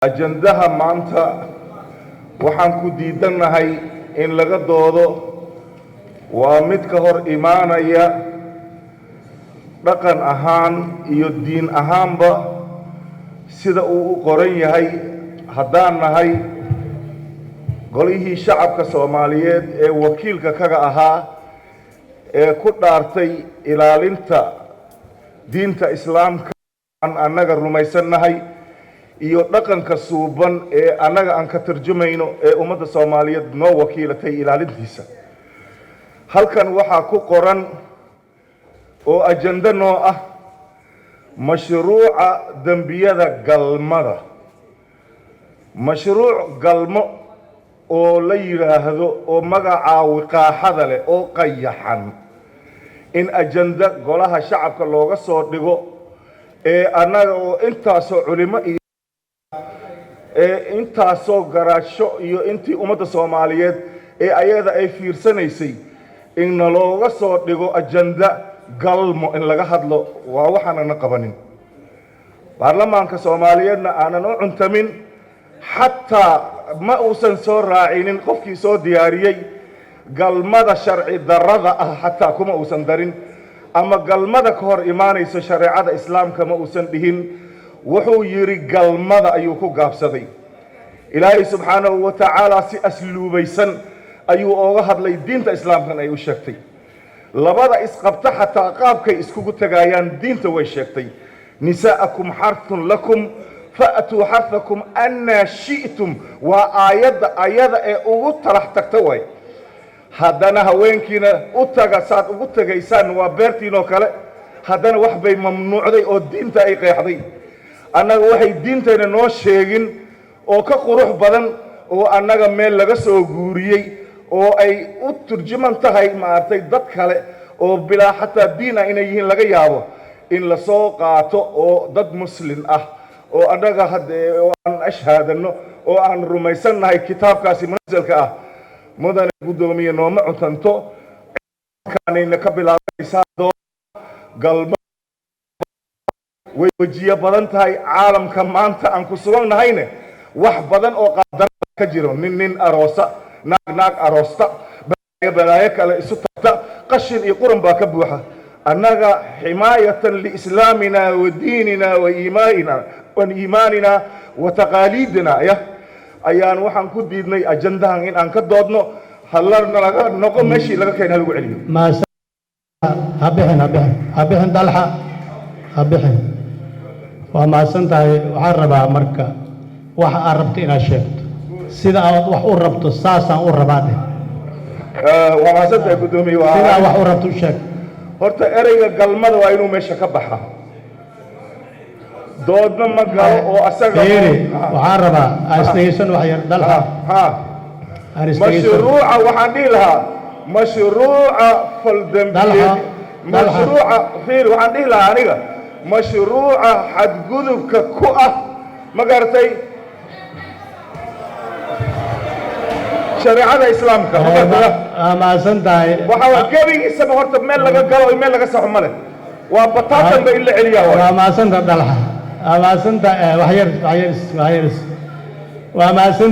ajandaha maanta waxaan ku diidanahay in laga doodo waa mid ka hor imaanaya dhaqan ahaan iyo diin ahaanba sida uu u qoran yahay haddaan nahay golihii shacabka Soomaaliyeed ee wakiilka kaga ahaa ee ku dhaartay ilaalinta diinta Islaamka aan anaga rumaysanahay iyo dhaqanka suuban ee anaga aan ka tarjumayno ee ummadda Soomaaliyeed noo wakiilatay ilaalintiisa halkan waxaa ku qoran oo ajanda noo ah mashruuca dambiyada galmada mashruuc galmo oo la yiraahdo oo magaca wiqaaxada leh oo qayaxan in ajanda golaha shacabka looga soo dhigo ee anaga oo intaasoo culimo intaasoo garaasho iyo intii ummadda Soomaaliyeed ee ayada ay fiirsanaysay in looga soo dhigo ajanda galmo in laga hadlo waa waxaan qabanin baarlamaanka Soomaaliyeedna aanan u cuntamin xataa ma uusan soo raacinin qofkii soo diyaariyay galmada sharci darrada ah xataa kuma uusan darin ama galmada ka hor imaanayso shariicada islaamka ma uusan dhihin wuxuu yiri galmada ayuu ku gaabsaday ilaahay subxaanahu wa ta'ala si asluubaysan ayuu ooga hadlay diinta islaamkan ay u sheegtay labada isqabta xataa qaabkay iskugu tagayaan diinta way sheegtay nisaakum harthun lakum fa'tu harthakum anna shi'tum wa ayada ee ugu talax tagta way haddana haweenkiina u taga saad ugu tagaysaan waa beertiinoo kale haddana wax bay mamnuucday oo diinta ay qeexday annaga waxay diinteena noo sheegin oo ka qurux badan oo annaga meel laga soo guuriyey oo ay u turjuman tahay maartay dad kale oo bilaa xataa diin ah inay yihiin laga yaabo in la soo qaato oo dad muslim ah oo annaga haddee aan ashhaadano oo aan rumaysannahay kitaabkaasi munazalka ah mudane gudoomiye nooma cuntanto kaanayna ka bilaabaysaa galmo way wajiyo badan tahay caalamka maanta aan ku sugannahayne wax badan oo qaadar ka jiro nin aroosa naag aroosta balaayo kale isu tagta qashin iyo quran baa ka buuxa annaga himaayatan liislaamina wa diinina wa iimaanina wa taqaalidina ayaan waxaan ku diidnay ajandahan in aan ka doodno halarna laga noqo meeshii laga keenay lagu celiyo habixin dalxa habixin waa maasantahay waxaan rabaa marka waxa aad rabto inaad sheegto sida aad wax u rabto saasaan u rabaa waa maasantahay gudoomiye waa sida wax u rabto sheeg horta ereyga galmada waa inuu meesha ka baxa doodna ma galo oo asaga waxaan rabaa asnaysan wax yar dalxa mashruuca waxaan dhihi lahaa mashruuca faldambiyeed mashruuca fiir waxaan dhihi lahaa aniga mashruuca xadgudubka ku ah ma garatay shariicada islaamka maasan tahay waxa gebigiisaba horta meel laga galo iyo meel laga saxo male waa bataatan ba in la celiyaa waa maasan dalxa maasan tahay wax yar waa maasan